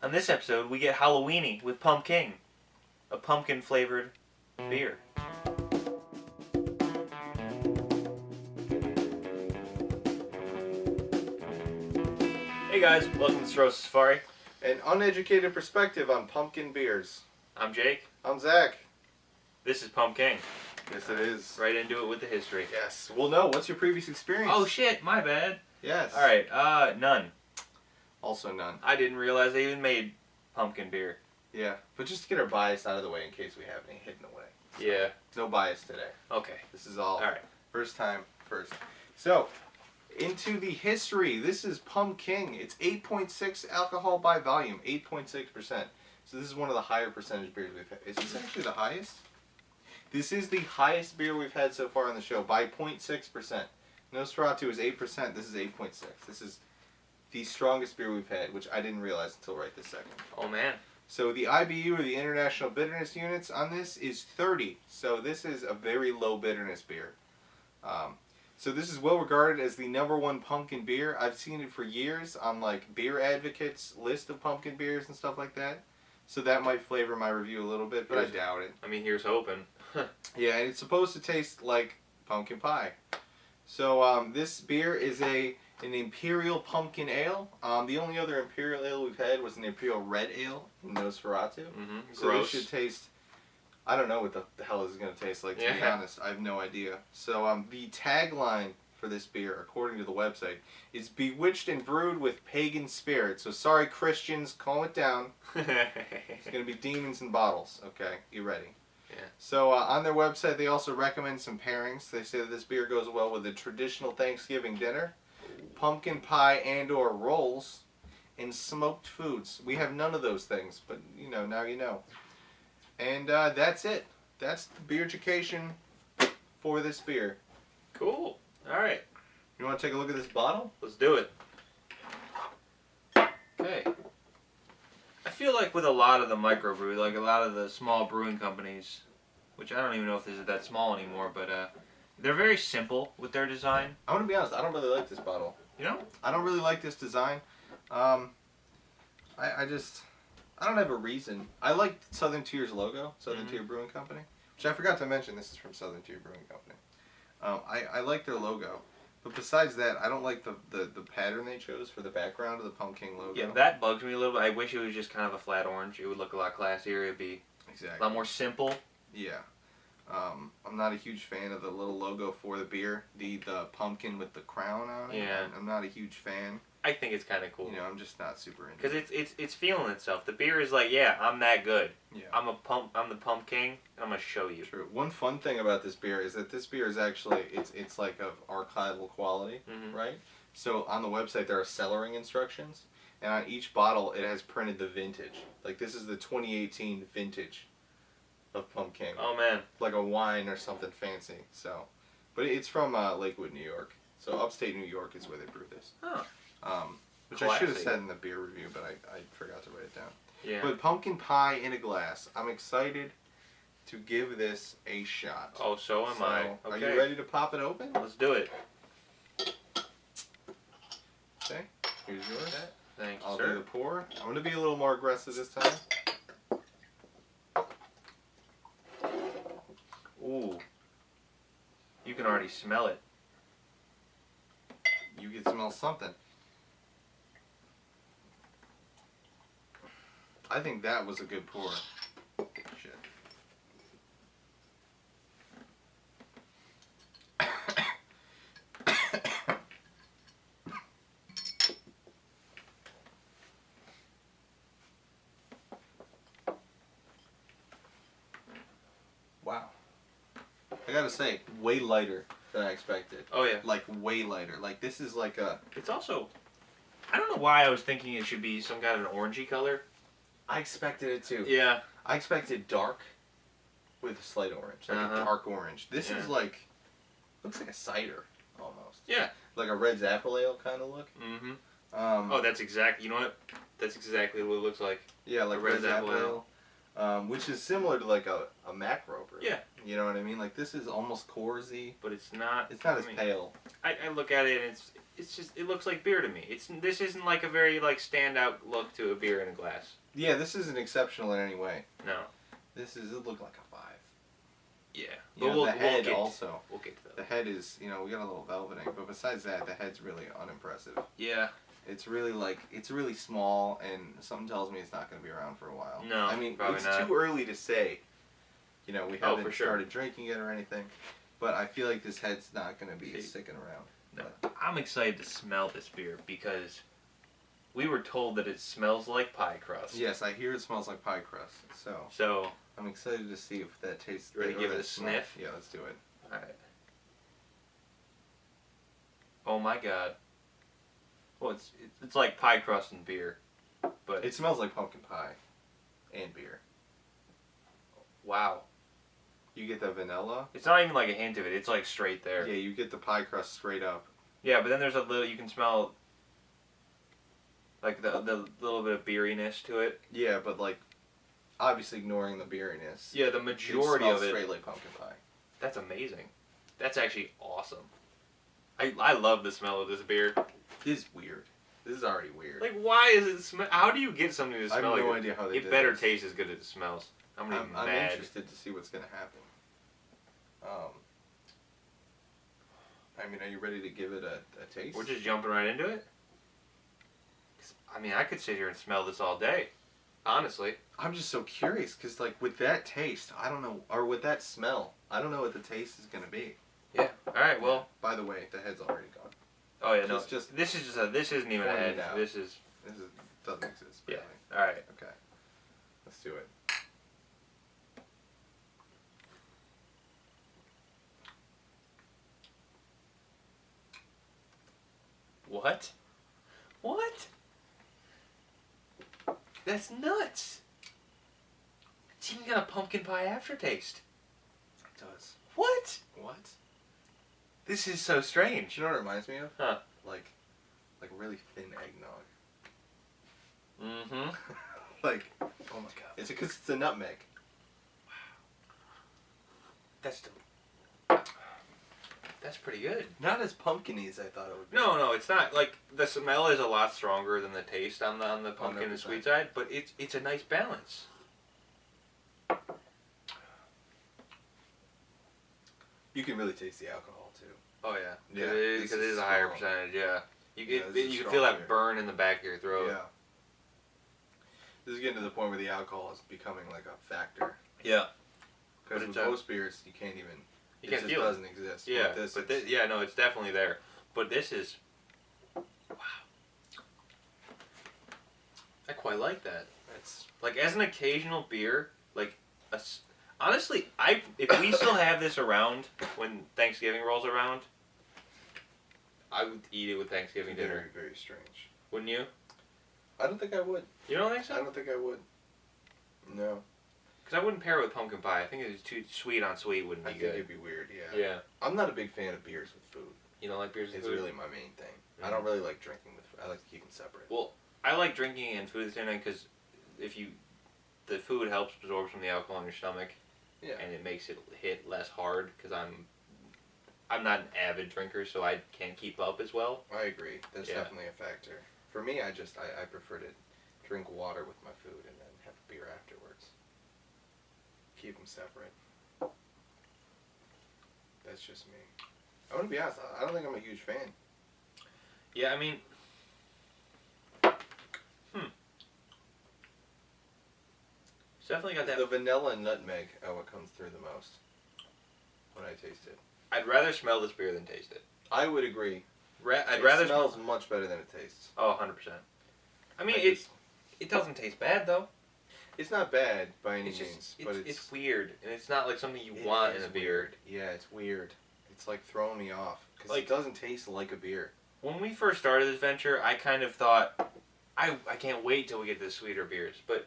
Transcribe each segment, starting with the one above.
On this episode, we get Halloweeny with Pumking, a pumpkin-flavored beer. Hey guys, welcome to Cirrhosis Safari. An uneducated perspective on pumpkin beers. I'm Jake. I'm Zach. This is Pumking. Yes, it is. Right into it with the history. Yes. Well, no. What's your previous experience? Oh shit, my bad. Yes. Alright, none. Also none. I didn't realize they even made pumpkin beer. Yeah, but just to get our bias out of the way in case we have any hidden away. So, Yeah. no bias today. Okay. This is all Alright. first time, first. So, into the history. This is Pumking. It's 8.6 alcohol by volume, 8.6%. So this is one of the higher percentage beers we've had. Is this actually the highest? This is the highest beer we've had so far on the show by 0.6%. Nosferatu is 8%. This is 8.6. This is the strongest beer we've had, which I didn't realize until right this second. Oh man. So the IBU, or the International Bitterness Units, on this is 30. So this is a very low bitterness beer. So this is well regarded as the #1 pumpkin beer. I've seen it for years on like Beer Advocate's list of pumpkin beers and stuff like that. So that might flavor my review a little bit, but I doubt it. I mean, here's hoping. Yeah, and it's supposed to taste like pumpkin pie. So this beer is an Imperial Pumpkin Ale. The only other Imperial Ale we've had was an Imperial Red Ale in Nosferatu. So Gross. this should taste... I don't know what the hell this is going to taste like, to be honest. I have no idea. So the tagline for this beer, according to the website, is bewitched and brewed with pagan spirit. So sorry, Christians, calm it down. It's going to be demons in bottles. Okay, you ready? Yeah. So on their website, they also recommend some pairings. They say that this beer goes well with a traditional Thanksgiving dinner, pumpkin pie and/or rolls, and smoked foods. We have none of those things, but you know, now you know. And that's it. That's the beer education for this beer. Cool. All right. You want to take a look at this bottle? Let's do it. Okay. I feel like with a lot of the microbrew, like a lot of the small brewing companies, which I don't even know if this is that small anymore, but they're very simple with their design. I'm going to be honest, I don't really like this bottle. You know? I don't really like this design. I don't have a reason. I like Southern Tier's logo, Southern Tier Brewing Company, which I forgot to mention. This is from Southern Tier Brewing Company. I like their logo, but besides that, I don't like the pattern they chose for the background of the Pumpkin logo. Yeah, that bugs me a little bit. I wish it was just kind of a flat orange. It would look a lot classier. It'd be a lot more simple. Yeah. I'm not a huge fan of the little logo for the beer, the pumpkin with the crown on it. Yeah. I'm not a huge fan. I think it's kind of cool. You know, I'm just not super into because it. it's feeling itself. The beer is like, yeah, I'm that good. Yeah. I'm the Pump King. I'm gonna show you. True. One fun thing about this beer is that this beer is actually it's like of archival quality, right? So on the website there are cellaring instructions, and on each bottle it has printed the vintage. Like this is the 2018 vintage of Pumking. Oh man. Like a wine or something fancy. So, but it's from Lakewood, New York. So upstate New York is where they brew this. Oh. Which I should have said in the beer review, but I forgot to write it down. Yeah. But pumpkin pie in a glass. I'm excited to give this a shot. Oh, so am I. Okay. Are you ready to pop it open? Let's do it. Okay. Here's yours. Thank you, I'll sir. do the pour. I'm going to be a little more aggressive this time. Ooh. You can already smell it. You can smell something. I think that was a good pour. Shit. Wow. I gotta say, way lighter than I expected. Oh yeah. Like way lighter. Like this is like a... It's also... I don't know why I was thinking it should be some kind of an orangey color. I expected it too. Yeah. I expected dark with a slight orange. Like a dark orange. This is like... Looks like a cider, almost. Yeah. Like a red apple ale kind of look. Mm-hmm. Oh, that's exactly... You know what? That's exactly what it looks like. Yeah, like red apple ale. Which is similar to like a macro brew. Yeah. You know what I mean? Like this is almost Coors-y. But it's not... It's not as pale. I look at it and it's just it looks like beer to me. This isn't like a very like standout look to a beer in a glass. Yeah, this isn't exceptional in any way. No. It looked like a 5. Yeah. You But know, the head we'll also. We'll get to that. The head is, you know, we got a little velveting, but besides that, the head's really unimpressive. Yeah. It's really small, and something tells me it's not going to be around for a while. No, I mean, probably it's not. too early to say. You know, we haven't for sure. started drinking it or anything, but I feel like this head's not going to be sticking around. No. I'm excited to smell this beer because we were told that it smells like pie crust. Yes, I hear it smells like pie crust, So I'm excited to see if that tastes. Ready to or give it that a smell. sniff? Yeah, let's do it. all right. Oh my god. Well, it's like pie crust and beer, but It smells like pumpkin pie, and beer. wow. You get the vanilla. It's not even like a hint of it. It's like straight there. Yeah, you get the pie crust straight up. Yeah, but then there's a little. You can smell like the little bit of beeriness to it. Yeah, but like, obviously ignoring the beeriness. Yeah, the majority of it. Straight like pumpkin pie. That's amazing. That's actually awesome. I love the smell of this beer. This is weird. This is already weird. Like, why is it smell? How do you get something to I smell? have no like idea how they it did better this. taste as good as it smells. I'm gonna be I'm mad. interested to see what's gonna happen. I mean, are you ready to give it a taste? We're just jumping right into it. 'Cause, I mean, I could sit here and smell this all day. Honestly. I'm just so curious because, like, with that taste, I don't know, or with that smell, I don't know what the taste is gonna be. Yeah. All right. Well. By the way, the head's already gone. Oh yeah. No. It's just this is just a. This isn't even a pointed head. out. This is. Doesn't exist. Yeah. Barely. All right. Okay. Let's do it. What? What? That's nuts. It's even got a pumpkin pie aftertaste. It does. What? What? This is so strange. Do you know what it reminds me of? Huh. Like really thin eggnog. Mm-hmm. Like, Oh my god. it's because it's a nutmeg. That's pretty good. Not as pumpkin-y as I thought it would be. No, it's not. Like, the smell is a lot stronger than the taste on the pumpkin and 100%. sweet side, but it's a nice balance. You can really taste the alcohol too. Oh yeah. Yeah, Because it this is is a higher strong. percentage, yeah. You Yeah, can this is you can strong feel that beer. burn in the back of your throat. Yeah. This is getting to the point where the alcohol is becoming like a factor. Yeah. Because But with it's, most beers, you can't even. You it can't just feel it. doesn't exist. Yeah, With this, but it's- yeah, no, it's definitely there. But this is, wow. I quite like that. it's Like as an occasional beer, like honestly, if we still have this around when Thanksgiving rolls around, I would eat it with Thanksgiving dinner. very, very strange. Wouldn't you? I don't think I would. You don't think I so? don't think I would. No. Because I wouldn't pair it with pumpkin pie. I think it's too sweet on sweet wouldn't I be think good. it'd be weird, yeah. Yeah. I'm not a big fan of beers with food. You don't like beers with It's food? really my main thing. I Mhm. don't really like drinking with food. I like to keep them separate. Well, I like drinking and food at the same time because the food helps absorb some of the alcohol in your stomach. Yeah. And it makes it hit less hard because I'm not an avid drinker, so I can't keep up as well. I agree. That's Yeah. definitely a factor. For me, I prefer to drink water with my food and then have a beer afterwards. Keep them separate. That's just me. I want to be honest. I don't think I'm a huge fan. Yeah, I mean, it's definitely got that. The vanilla and nutmeg are what comes through the most when I taste it. I'd rather smell this beer than taste it. I would agree. I'd rather It smells much better than it tastes. Oh, 100%. I mean, I it just- it doesn't taste bad though. It's not bad by any It's means, just but it's weird, and it's not like something you it want is in a beer. weird. Yeah, it's weird. It's like throwing me off because Like- it doesn't taste like a beer. When we first started this venture, I kind of thought, I can't wait till we get to the sweeter beers. But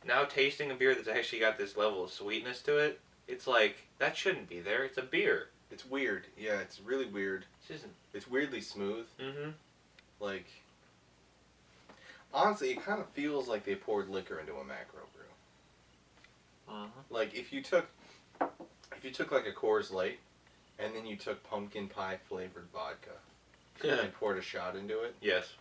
now tasting a beer that's actually got this level of sweetness to it, it's like, that shouldn't be there. It's a beer. It's weird. Yeah, it's really weird. This isn't. It's weirdly smooth. Mm-hmm. Like, honestly, it kind of feels like they poured liquor into a macro brew. Like if you took like a Coors Light, and then you took pumpkin pie flavored vodka, and poured a shot into it, Yes.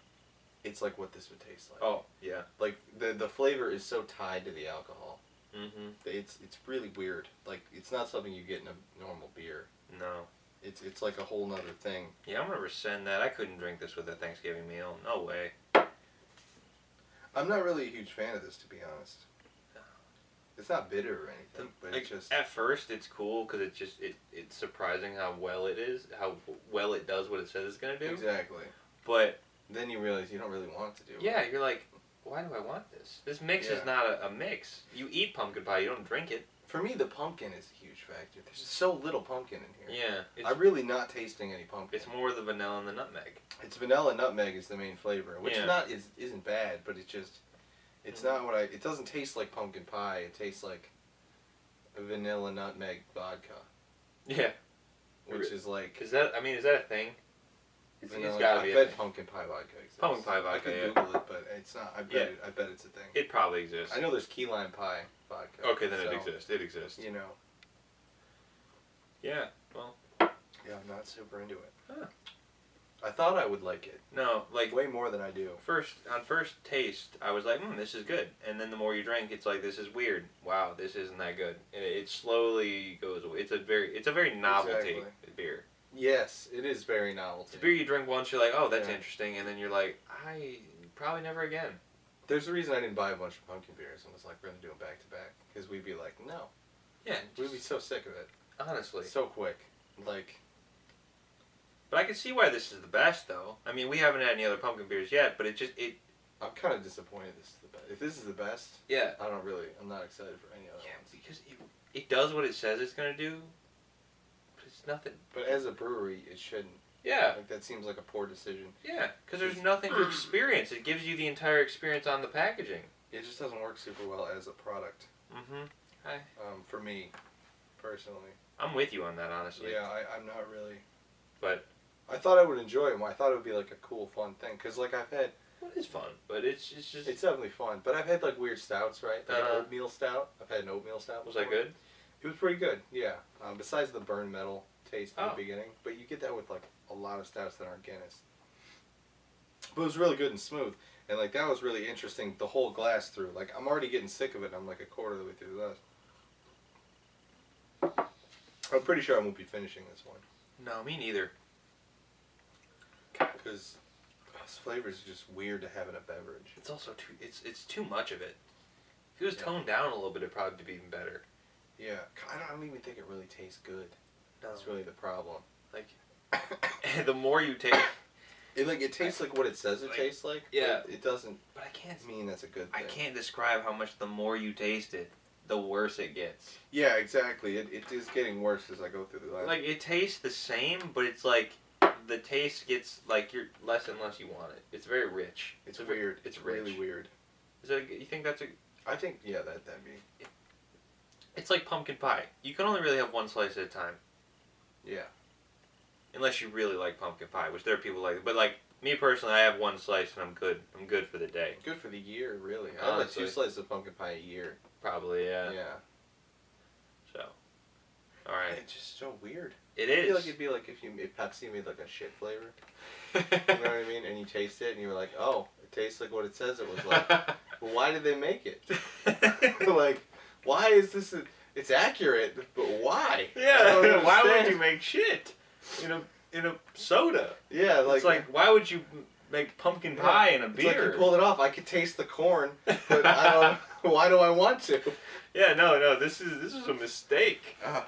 it's like what this would taste like. Oh, yeah. Like the flavor is so tied to the alcohol. Mm-hmm. It's really weird. Like it's not something you get in a normal beer. No. It's like a whole nother thing. Yeah, I'm gonna rescind that. I couldn't drink this with a Thanksgiving meal. No way. I'm not really a huge fan of this, to be honest. It's not bitter or anything, but Like, it's just at first it's cool because it's surprising how well it is, how well it does what it says it's gonna do. exactly. But Then you realize you don't really want it to do. yeah, you're like, why do I want this? This mix is Yeah. not a mix. You eat pumpkin pie, you don't drink it. For me, the pumpkin is a huge factor. There's so little pumpkin in here. Yeah, I'm really not tasting any pumpkin. it's more the vanilla and the nutmeg. It's vanilla and nutmeg is the main flavor, which Yeah. isn't bad, but it's not what it doesn't taste like pumpkin pie. It tastes like a vanilla nutmeg vodka, Yeah, which is like is that a thing? It's vanilla. gotta I be. bet pumpkin pie vodka exists. Pumpkin pie I vodka, could yeah. Google it, but it's not. I bet it's a thing. It probably exists. I know there's key lime pie vodka. Okay, then so, it exists. It exists. You know. Yeah. Well. Yeah, I'm not super into it. Huh. I thought I would like it No, like way more than I do. on first taste, I was like, this is good. And then the more you drink, it's like, this is weird. Wow, this isn't that good. And it slowly goes away. It's a very novelty Exactly. beer. Yes, it is very novelty. It's a beer you drink once, you're like, oh, that's Yeah. interesting. And then you're like, I probably never again. There's a reason I didn't buy a bunch of pumpkin beers and was like, we're going to do them back to back. Because we'd be like, no. Yeah, We'd be so sick of it. honestly. So quick. Like, But I can see why this is the best, though. I mean, we haven't had any other pumpkin beers yet, but I'm kind of disappointed this is the best. If this is the best, yeah. I'm not excited for any other Yeah, ones. because it does what it says it's going to do, but it's nothing. But as a brewery, it shouldn't. Yeah. Like, that seems like a poor decision. Yeah, because there's nothing to experience. It gives you the entire experience on the packaging. It just doesn't work super well as a product. Mm-hmm. For me, personally. I'm with you on that, honestly. Yeah, I'm not really. But I thought I would enjoy it more. I thought it would be like a cool, fun thing. Because, like, I've had. well, it is fun, but it's just. It's definitely fun. But I've had, like, weird stouts, right? Like an Uh-huh. oatmeal stout. I've had an oatmeal stout Was before. that good? It was pretty good, yeah. Besides the burn metal taste in Oh. the beginning. But you get that with, like, a lot of stouts that aren't Guinness. But it was really good and smooth. And, like, that was really interesting the whole glass through. Like, I'm already getting sick of it and I'm, like, a quarter of the way through the glass. I'm pretty sure I won't be finishing this one. No, me neither. Because this flavor is just weird to have in a beverage. It's also too. It's too much of it. If it was Yeah. toned down a little bit, it'd probably be even better. Yeah. I don't even think it really tastes good. No. That's really the problem. Like, the more you taste, It tastes like what it says it Like, tastes like. yeah. But it doesn't but I can't. mean that's a good I thing. can't describe how much the more you taste it, the worse it gets. Yeah, exactly. It is getting worse as I go through the glass. Like, it tastes the same, but it's like the taste gets like you're less and less you want it. It's very rich. It's weird. It's really rich. weird. Is that you think that's a? I think that'd be. It's like pumpkin pie. You can only really have one slice at a time, Yeah. unless you really like pumpkin pie, which there are people like. But like me personally, I have one slice and I'm good. I'm good for the day. Good for the year, really. I have like 2 Honestly. slices of pumpkin pie a year. Probably, yeah. Yeah. So, all right. It's just so weird. It I feel is. like it'd be like if Pepsi made like a shit flavor. You know what I mean? And you taste it and you were like, oh, it tastes like what it says it was like. But why did they make it? Like, why is this? It's accurate, but why? I don't Yeah. Why would understand. you make shit in a soda? Yeah, like It's like, why would you make pumpkin pie in a it's like beer? you pulled it off. I could taste the corn, but I don't. Why do I want to? Yeah, no, this is a mistake. Ah,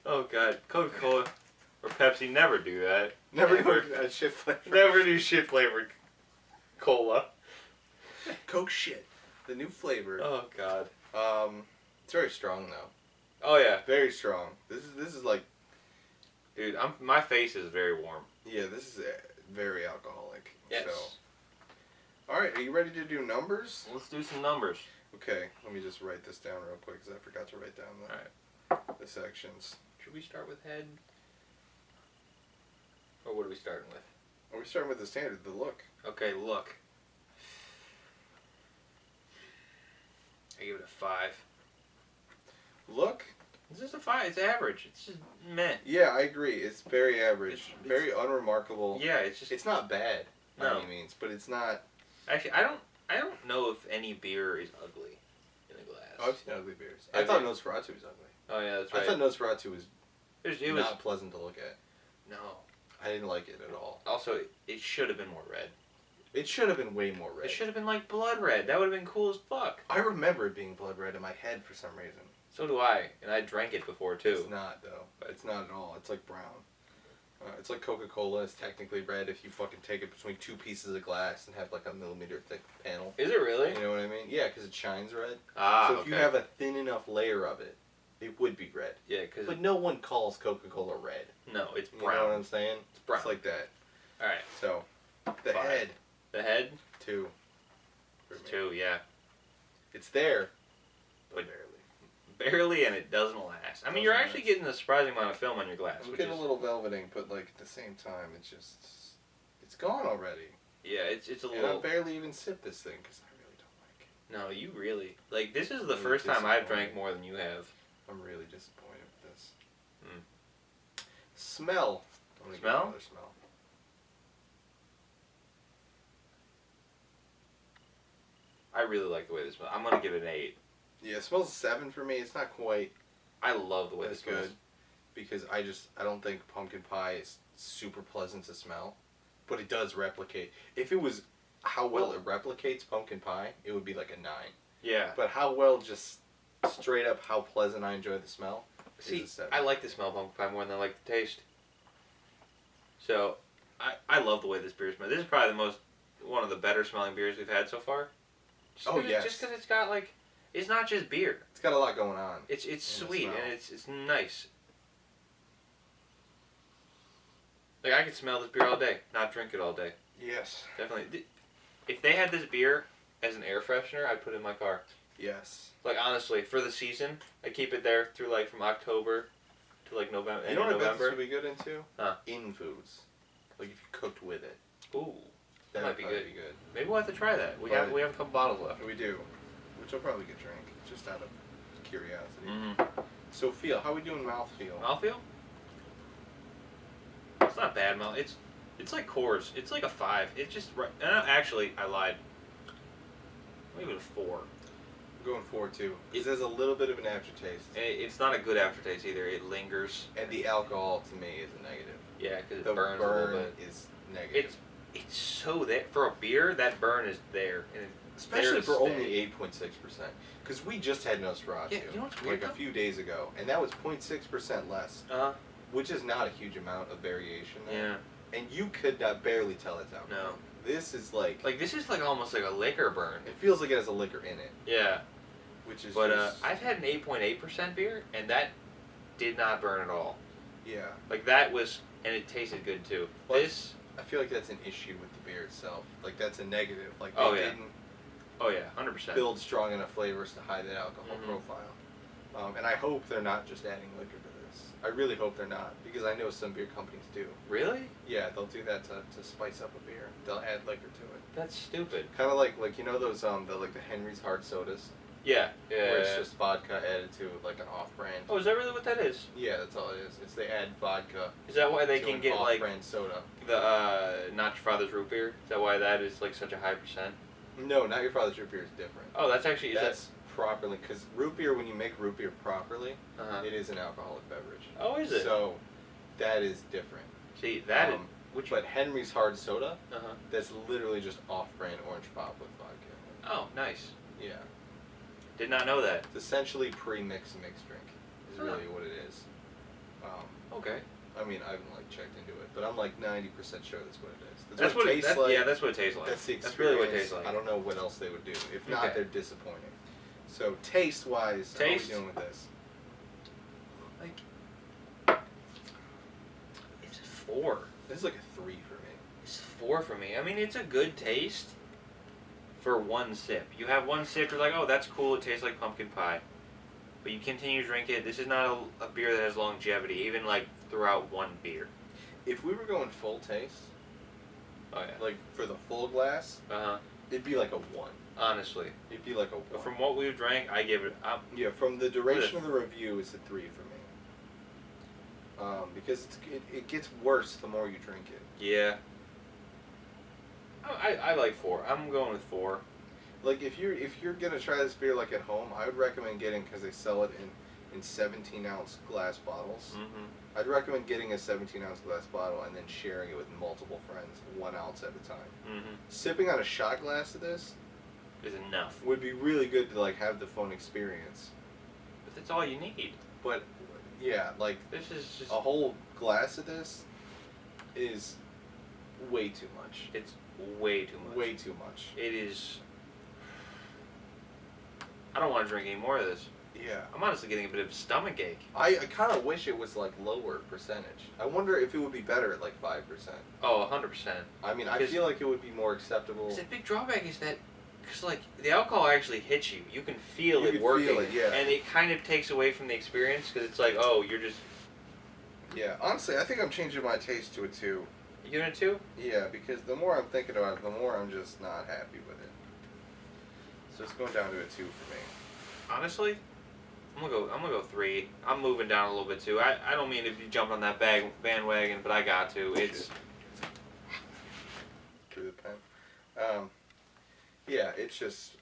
Oh god, Coca-Cola or Pepsi never do that. never Never. do a shit flavor. Never do shit flavored cola. Coke shit. The new flavor. Oh god. It's very strong though. Oh yeah, Very strong. This is like dude, my face is very warm. yeah. This is very alcoholic. Yes. So, all right. Are you ready to do numbers? Let's do some numbers. Okay. Let me just write this down real quick because I forgot to write down the sections. Should we start with head? Or what are we starting with? Are we starting with the standard? The look. Okay, look. I give it a 5. Look. It's just a 5. It's average. It's just meh. Yeah, I agree. It's very average. It's very unremarkable. Yeah, it's just. It's not bad by No. any means, but it's not. Actually, I don't know if any beer is ugly in a glass. Oh, I've seen ugly beers. I Have thought you? Nosferatu was ugly. Oh yeah, that's right. I thought Nosferatu was it was not pleasant to look at. no. I didn't like it at all. Also, it should have been more red. It should have been way more red. It should have been like blood red. That would have been cool as fuck. I remember it being blood red in my head for some reason. So do I, and I drank it before too. It's not though. It's not at all. It's like brown. It's like Coca-Cola is technically red if you fucking take it between two pieces of glass and have like a millimeter thick panel. Is it really? You know what I mean? Yeah, because it shines red. Ah, so if okay. you have a thin enough layer of it, it would be red. Yeah, because But no one calls Coca-Cola red. no, it's You brown. know what I'm saying? It's brown. It's like that. All right, So, the 5. head, the head 2. for is me. 2. Yeah, It's there, but But- barely. barely, and it doesn't last. I mean, you're actually getting a surprising amount of film on your glass. I'm Which getting is, a little velveting, but like at the same time, it's gone already. yeah, it's a And I little. barely even sipped this thing because I really don't like it. No, you really like. This is the Really first time I've disappointed. drank more than you have. I'm really disappointed with this. Mm. Smell. I'm gonna give it Smell? another smell. I really like the way this smells. I'm gonna give it an 8. Yeah, it smells a 7 for me. It's not quite I love the way as this smells. good because I don't think pumpkin pie is super pleasant to smell, but it does replicate. If it was how well it replicates pumpkin pie, it would be like a 9. Yeah. But how well just straight up how pleasant I enjoy the smell See, is a 7. I like the smell of pumpkin pie more than I like the taste. So, I love the way this beer smells. This is probably one of the better smelling beers we've had so far. Yes. Just because it's got like, it's not just beer. It's got a lot going on. It's the sweet smell. and it's nice. Like I could smell this beer all day, not drink it all day. Yes. Definitely. If they had this beer as an air freshener, I'd put it in my car. Yes. Like honestly, for the season, I keep it there through like from October to like November. You know what I bet this November. would be good into? Huh. In foods. Like if you cooked with it. Ooh, That might would be probably good. be good. maybe we'll have to try that. We have a couple bottles left. We do. Which I'll probably get drink. Just out of curiosity. Mm-hmm. So feel, how we doing mouthfeel? Mouthfeel? It's not bad mouth. It's like Coors. It's like a 5. It's just right. Actually, I lied. Maybe a 4. I'm going 4 too. It has a little bit of an aftertaste. And it's not a good aftertaste either. It lingers. And the alcohol to me is a negative. Yeah, because The it burns burn a little bit. is negative. It's so there for a beer. That burn is there, and it's there Especially to for stay. only 8.6%. Because we just had Nosferatu Yeah, you know what's weird like a though? few days ago, and that was 0.6% less, which is not a huge amount of variation there. Yeah. And you could barely tell it's alcohol. No. This is like This is like almost like a liquor burn. it feels like it has a liquor in it, Yeah. which is But just, I've had an 8.8% beer, and that did not burn at all. yeah. Like that was, and it tasted good too. Well, This, I feel like that's an issue with the beer itself. Like that's a negative. Like they Oh, yeah. didn't oh yeah, 100%. build strong enough flavors to hide that alcohol Mhm. profile. And I hope they're not just adding liquor to this. I really hope they're not, because I know some beer companies do. Really? Yeah, they'll do that to spice up a beer. They'll add liquor to it. That's stupid. Kind of like you know those the Henry's hard sodas, Yeah. Yeah. where it's just vodka added to like an off-brand. Oh, is that really what that is? Yeah, that's all it is. It's they add vodka Is that why they to can an get like off-brand soda. the not your father's root beer? Is that why that is like such a high percent? No, not your father's root beer is different. Oh, that's actually That's properly, because root beer, when you make root beer properly, Uh-huh. it is an alcoholic beverage. Oh, is it? So that is different. See that is Um, which. But Henry's hard soda, Uh huh. that's literally just off-brand orange pop with vodka. Oh, nice. Yeah. Did not know that. It's essentially pre-mix mixed drink is Huh. really what it is. Okay. I mean, I haven't checked into it, but I'm like 90% sure that's what it is. That's what it tastes tastes like. Yeah, that's what it tastes like. That's the That's experience. really what it tastes like. I don't know what else they would do. If not, Okay. they're disappointing. So taste-wise, how are we Taste? doing with this? Like, it's a 4. This is like a 3 for me. It's a 4 for me. I mean, it's a good taste for one sip. You have one sip, you're like, oh, that's cool. It tastes like pumpkin pie. But you continue to drink it. This is not a beer that has longevity, even like throughout one beer. If we were going full taste, Oh yeah. like for the full glass, Uh huh. it'd be like a 1. Honestly. It'd be like a 1. But from what we've drank, I give it. Yeah, from the duration of the review, it's a 3 for me. Because it gets worse the more you drink it. Yeah. I like 4. I'm going with 4. Like if you're gonna try this beer like at home, I would recommend getting, because they sell it in 17-ounce glass bottles. Mm-hmm. I'd recommend getting a 17-ounce glass bottle and then sharing it with multiple friends, 1 ounce at a time. Mm-hmm. Sipping on a shot glass of this Is enough. would be really good to like have the fun experience. But that's all you need. But yeah, like This is just. a whole glass of this is way too much. It's way too much. Way too much. It is. I don't want to drink any more of this. Yeah. I'm honestly getting a bit of a stomach ache. I kind of wish it was like lower percentage. I wonder if it would be better at like 5%. Oh, 100%. I mean, I feel like it would be more acceptable. The big drawback is that, because like the alcohol actually hits you. You can feel You it can working, feel it, yeah. and it kind of takes away from the experience because it's like, oh, you're just. Yeah, honestly, I think I'm changing my taste to a 2. You giving it 2? Yeah, because the more I'm thinking about it, the more I'm just not happy with it. So it's going down to a 2 for me. Honestly, I'm gonna go 3. I'm moving down a little bit too. I don't mean to be jumping on that bandwagon, but I got to. It's. Through the pen. Yeah, it's just.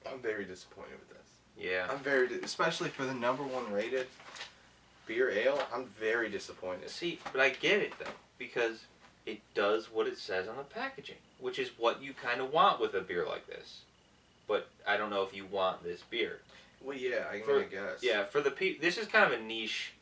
I'm very disappointed with this. Yeah. I'm very, especially for the number 1 rated beer ale. I'm very disappointed. See, but I get it though, because it does what it says on the packaging, which is what you kind of want with a beer like this. But I don't know if you want this beer. Well, yeah, I guess. Yeah, for the this is kind of a niche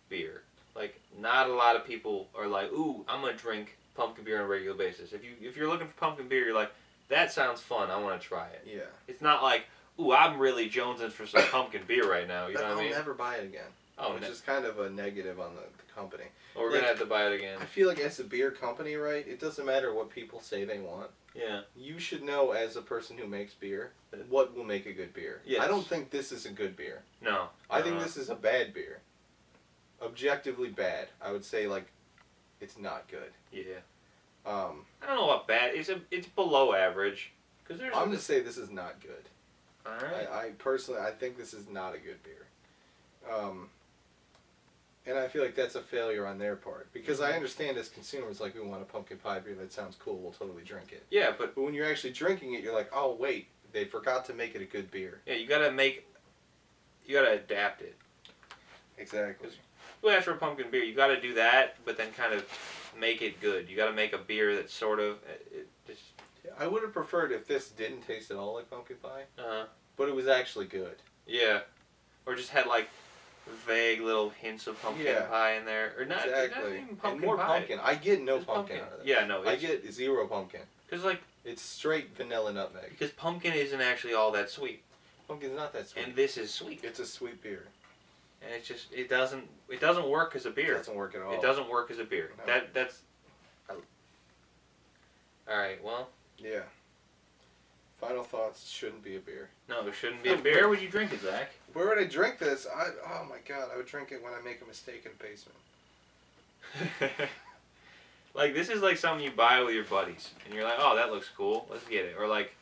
beer. Like, not a lot of people are like, ooh, I'm gonna drink pumpkin beer on a regular basis. If you're looking for pumpkin beer, you're like, that sounds fun. I want to try it. Yeah. It's not like, ooh, I'm really jonesing for some pumpkin beer right now. You know what I mean? I'll never buy it again. Oh, which is kind of a negative on the company. Well, we're gonna have to buy it again. I feel like as a beer company, right, it doesn't matter what people say they want. Yeah. You should know, as a person who makes beer, what will make a good beer. Yes. I don't think this is a good beer. No. I think this is a bad beer. Objectively bad. I would say, like, it's not good. Yeah. I don't know what bad. It's below average. Cause there's. I'm gonna say this is not good. All right. I personally, I think this is not a good beer. And I feel like that's a failure on their part. Because I understand as consumers, like, we want a pumpkin pie beer that sounds cool, we'll totally drink it. Yeah, but when you're actually drinking it, you're like, oh, wait, they forgot to make it a good beer. Yeah, you gotta adapt it. Exactly. Well, after a pumpkin beer, you gotta do that, but then kind of make it good. You gotta make a beer that's sort of... I would have preferred if this didn't taste at all like pumpkin pie, Uh-huh. but it was actually good. Yeah. Or just had, like, vague little hints of pumpkin pie in there. Or not, exactly. not even pumpkin and more pie. pumpkin. I get no Just pumpkin out of this. Yeah, no. I get 0 pumpkin. Because, like... It's straight vanilla nutmeg. Because pumpkin isn't actually all that sweet. Pumpkin's not that sweet. And this is sweet. It's a sweet beer. And it's just... It doesn't work as a beer. It doesn't work at all. It doesn't work as a beer. No. That's... Alright, well... Yeah. Final thoughts, shouldn't be a beer. No, there shouldn't be a beer. Where would you drink it, Zach? Where would I drink this? Oh my god, I would drink it when I make a mistake in the basement. Like, this is like something you buy with your buddies. And you're like, oh, that looks cool. Let's get it. Or like,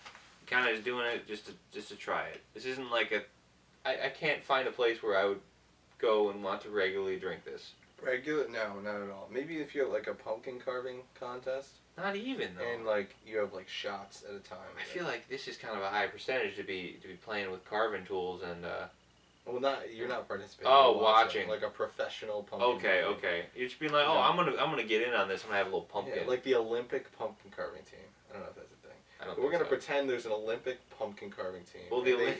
kind of just doing it just to try it. This isn't like a... I can't find a place where I would go and want to regularly drink this. Regular? No, not at all. Maybe if you have like a pumpkin carving contest. Not even, though. And like, you have like shots at a time. I feel like this is kind of a high percentage to be playing with carving tools and... Well, you're not participating. Oh, you're watching. like a professional pumpkin. Okay. You're just being like, oh, I'm gonna get in on this. I'm gonna have a little pumpkin. Yeah, like the Olympic pumpkin carving team. I don't know if that's a thing. But we're gonna pretend there's an Olympic pumpkin carving team. Well, they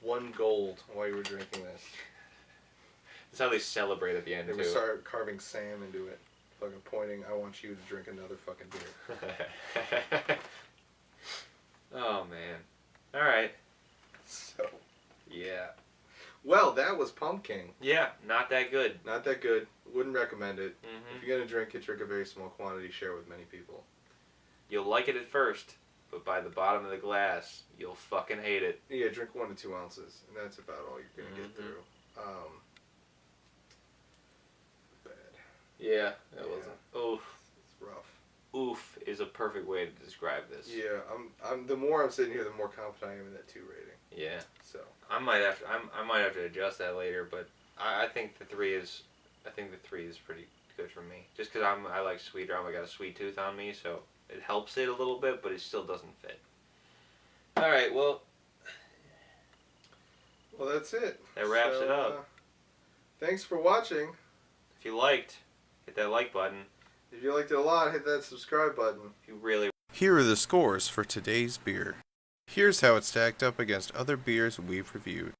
won gold while you were drinking this. That's how they celebrate at the end, They too. would start carving Sam into it. Fucking pointing, I want you to drink another fucking beer. Oh, man. Alright. So. Yeah. Well, that was Pumpking. Yeah, not that good. Not that good. Wouldn't recommend it. Mm-hmm. If you're going to drink it, drink a very small quantity, share with many people. You'll like it at first, but by the bottom of the glass, you'll fucking hate it. Yeah, drink 1 to 2 ounces, and that's about all you're going to get through. Bad. Yeah, that wasn't. Oh. It's rough. oof is a perfect way to describe this. Yeah, I'm. The more I'm sitting here, the more confident I am in that 2 rating. Yeah. So I might have to adjust that later, but I think the 3 is pretty good for me. Just because I like sweeter. I got a sweet tooth on me, so it helps it a little bit, but it still doesn't fit. All right, well, that's it. that wraps it up. Thanks for watching. If you liked, hit that like button. If you liked it a lot, hit that subscribe button. If you really. Here are the scores for today's beer. Here's how it stacked up against other beers we've reviewed.